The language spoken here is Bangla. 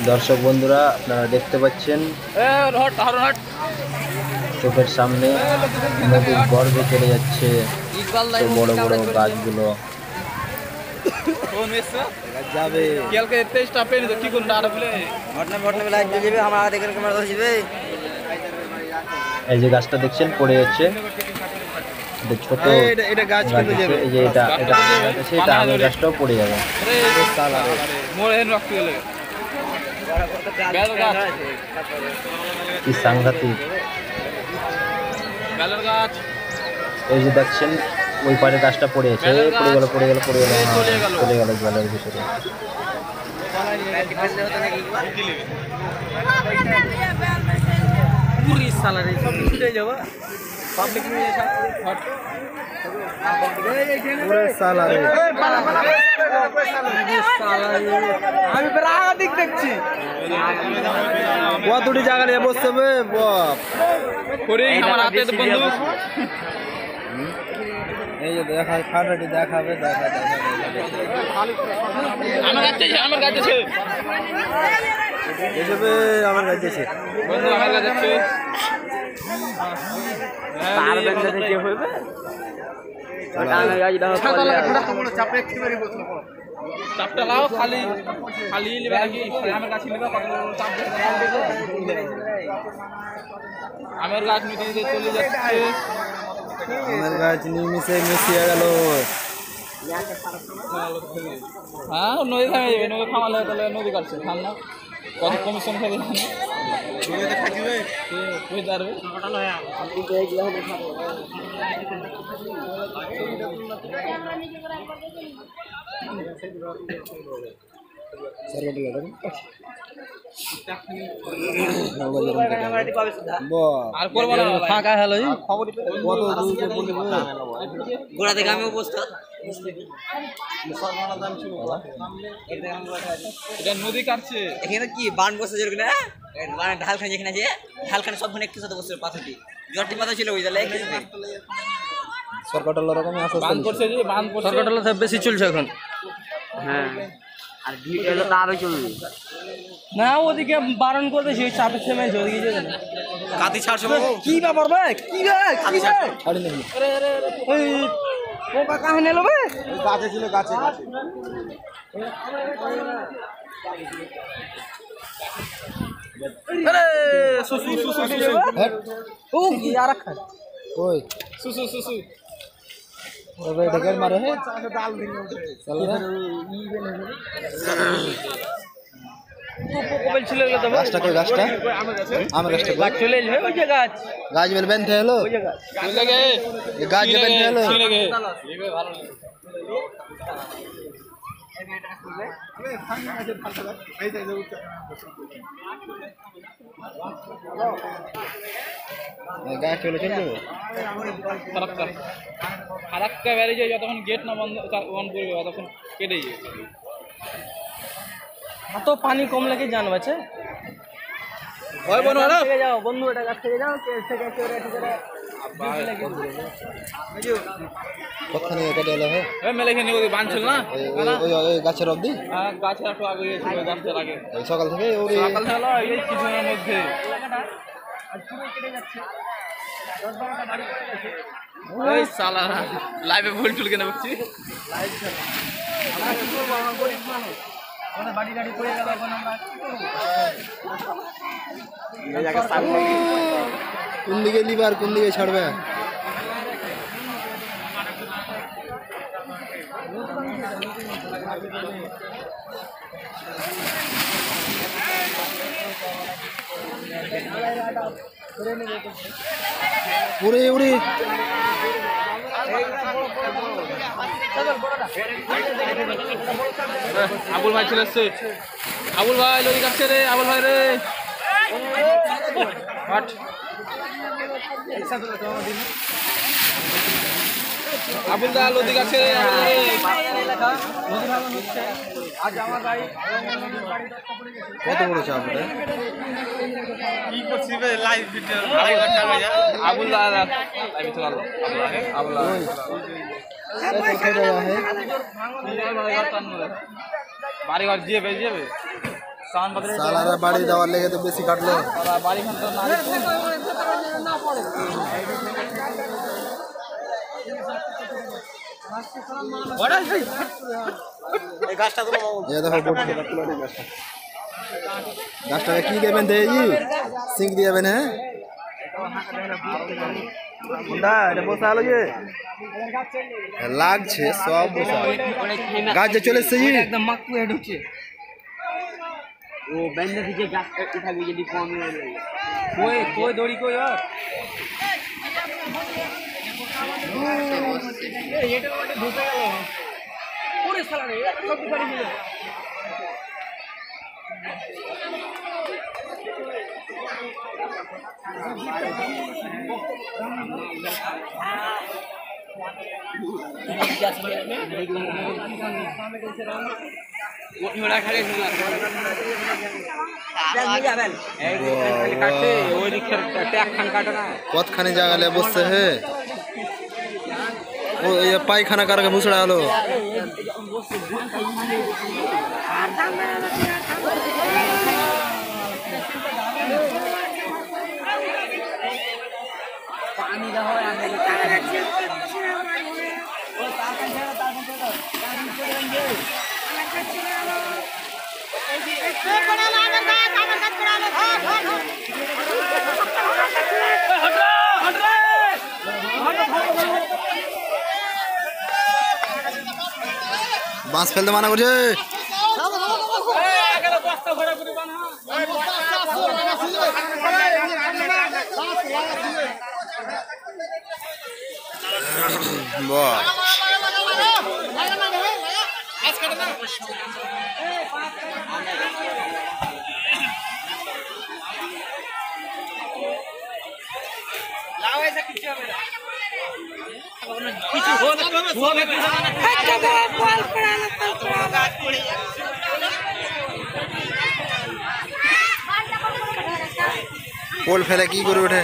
দর্শক বন্ধুরা আপনারা দেখতে পাচ্ছেন চোখের সামনে নদীর গর্ভে চলে যাচ্ছে বড় বড় গাছগুলো এই যে গাছটা দেখছেন পড়ে যাচ্ছে ছোট গাছ এই যে এটা আমের গাছটাও পড়ে যাবে কি সাংঘাতিক এই যে দেখছেন ওই পারে গাছটা পড়ে আছে পড়ে গেল চলে গেল জলের ভিতরে আমি প্রায় দেখছি দুটি জায়গা নিয়ে বসতে হবে আমার হাতে বন্ধু এই যে দেখা খাটাটি দেখাবে আমার কাছে এসবে আমার কাছে বন্ধু আমার কাছে তার বেঁধে থেকে হইবে চাপটা লাও খালি খালি নেবে নাকি আমার কাছে নেবে আমার গাছ মিটিয়ে চলে যাচ্ছে আমার গাছ মিশিয়ে গেল হ্যাঁ নদী থামে যাবে নদী থামালে তাহলে নদী কাটছে থাম না কত কমিশন খাবে আর করবো না ফাঁকা হলো গোড়া থেকে আমি অবস্থা এটা নদী কাটছে এখানে কি বান বসে যেরকম না মানে ঢালখানি যেখানে আছে ঢালখানি সবখানে একটু সাথে বসে পাথরটি জটটি পাতা ছিল ওই জায়গায় সরকারটা রকম আছে বান করছে যে বান করছে সরকারটা বেশি চলছে এখন হ্যাঁ আর ভিডিওটা তো আরো চলবে না ওদিকে বারণ করবে সেই চাপে থেমে ওদিকে যাবে না কাতি ছাড়ছে কি ব্যাপার ভাই কি ভাই কাতি ছাড়ছে ছাড়ি নাকি আরে ওই পোকা কাহে নেলো ভাই গাছে ছিল গাছে আরে সুসু ও কি আর খা ওই সুসু ওরে ঢেকের মারে হে ডাল দিন চল রে তো পোকা বলছিল এগুলো তো গাছটা কই গাছটা আমার গাছটা গাছ চলে এলো ওই যে গাছ বেল বেঁধে হলো ওই যে গাছ এই গাছ বেঁধে হলো ভালো গাছ চলে যাবে ফারাক্কা ব্যারেজে যতক্ষণ গেট না বন্ধ অন করবে ততক্ষণ কেটে যাবে এত পানি কম লাগে জান বাছে ওই বন্ধু থেকে যাও বন্ধু এটা গাছ থেকে যাও থেকে কতখানি কেটে এলো হে ওই মেলে এখানে ওই বাঁধছিল না ওই গাছের অবধি হ্যাঁ গাছের একটু আগে গিয়েছিল ওই গাছের আগে সকাল থেকে সকাল থেকে হলো এই কিছুদিনের মধ্যে ওই সালা লাইভে ভুল টুল কেন বলছি বাড়ি গাড়ি পড়ে গেল এখন আমরা কোন দিকে লিবার কোন দিকে ছাড়বে উড়ে উড়ে আবুল ভাই চলে এসছে আবুল ভাই লরি কাটছে রে আবুল ভাই রে আবুল দা লরি কাটছে রে কত বড় চাপ এটা কি করছিস বে লাইভ ভিডিও আবুল দা লাইভ চলালো আবুল দা বাড়ি ঘর যাবে সালারা বাড়ি দেওয়ার লেগে তো বেশি কাটলো। গাছটাকে কি দেবেন সিঙ্ক দিয়েবেন? হ্যাঁ লাগছে সব গাছ যে চলে এসছে একদম মাকু হেড হচ্ছে ও বেঁধে দিকে গাছ উঠাবি যদি কম কই দড়ি কই এটা ঢুকে গেল পুরো সালা রে সব গাড়ি মিলে কতখানি জায়গা বসছে হে ও পায়খানা কারকে ভুসড়া হলো। বাঁশ ফেলতে মানা করছে। পোল ফেলে কি করে ওঠে?